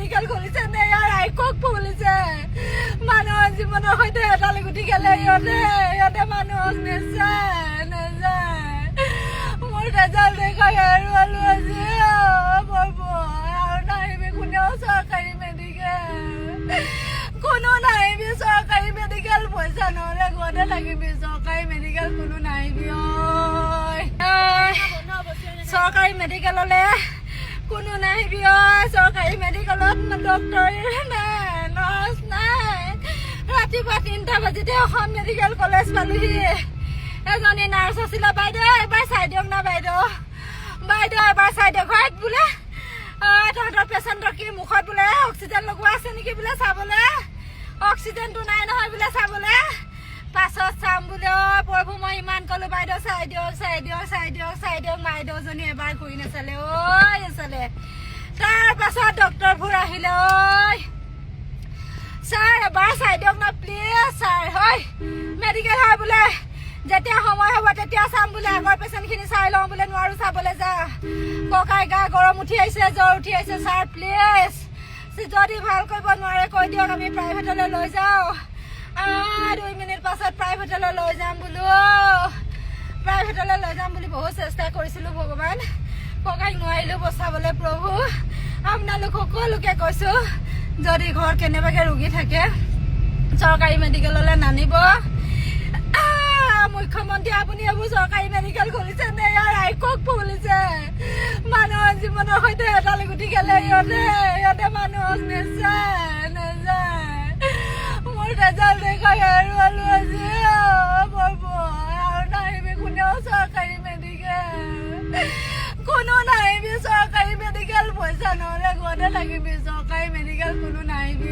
medical খুলিছে নে ইয়াৰ আইকক খুলিছে মানুহৰ জীৱনৰ সৈতে এডাল গুটি গেলে ইহঁতে মানুহক নেচায় মোৰ ৰেজাল্ট দেখাই আৰু আজি আৰু নাহিবি কোনেও চৰকাৰী মেডিকেল কোনো নাহিবি চৰকাৰী মেডিকেল পইচা নহ'লে ঘৰতে থাকিবি চৰকাৰী মেডিকেল কোনো নাহিবি চৰকাৰী মেডিকেললৈ কোনো নাহিবি চৰকাৰী মেডিকেলত ডক্টৰ নাই নাৰ্ছ নাই ৰাতিপুৱা 3টা বাজিতে অসম মেডিকেল কলেজ পালোহি এজনী নাৰ্ছ আছিলে বাইদেউ এবাৰ চাই দিয়ক না বাইদেউ এবাৰ চাই দিয়ক ঘৰত বোলে তহঁতৰ পেচেণ্টৰ কি মুখত বোলে অক্সিজেন লগোৱা আছে নেকি বোলে চাবলৈ অক্সিজেনটো নাই নহয় বোলে চাবলৈ পাছত চাম বোলে প্ৰভু মই ইমান ক'লো বাইদেউ চাই দিয়ক বাইদেউজনী এবাৰ ঘূৰি নাচালে নাচালে তাৰ পাছত ডক্টৰবোৰ আহিলে ছাৰ এবাৰ চাই দিয়ক না প্লিজ ছাৰ হয় মেডিকেল হয় বোলে যেতিয়া সময় হ'ব তেতিয়া চাম বোলে আগৰ পেচেণ্টখিনি চাই লওঁ বোলে নোৱাৰো চাবলৈ যা ককাই গা গৰম উঠি আহিছে জ্বৰ উঠি আহিছে ছাৰ প্লিজ যদি ভাল কৰিব নোৱাৰে কৈ দিয়ক আমি প্ৰাইভেটলৈ লৈ যাওঁ 2 মিনিট পাছত প্ৰাইভেটলৈ লৈ যাম বুলি বহুত চেষ্টা কৰিছিলোঁ ভগৱান ককাইক নোৱাৰিলোঁ বচাবলৈ প্ৰভু আপোনালোক সকলোকে কৈছোঁ যদি ঘৰত কেনেবাকৈ ৰোগী থাকে চৰকাৰী মেডিকেললৈ নানিব মুখ্যমন্ত্ৰী আপুনি এইবোৰ চৰকাৰী মেডিকেল খুলিছে নে ইয়াৰ আইকক খুলিছে মানুহৰ জীৱনৰ সৈতে এডাল গুটি গেলে ইহঁতে মানুহক নেচায় মোৰ ৰেজাল্ট দেখাই আৰু আজি আৰু নাহিবি কোনেও চৰকাৰী মেডিকেল কোনো নাহিবি চৰকাৰী মেডিকেল পইচা নহ'লে ঘৰতে থাকিবি চৰকাৰী মেডিকেল কোনো নাহিবি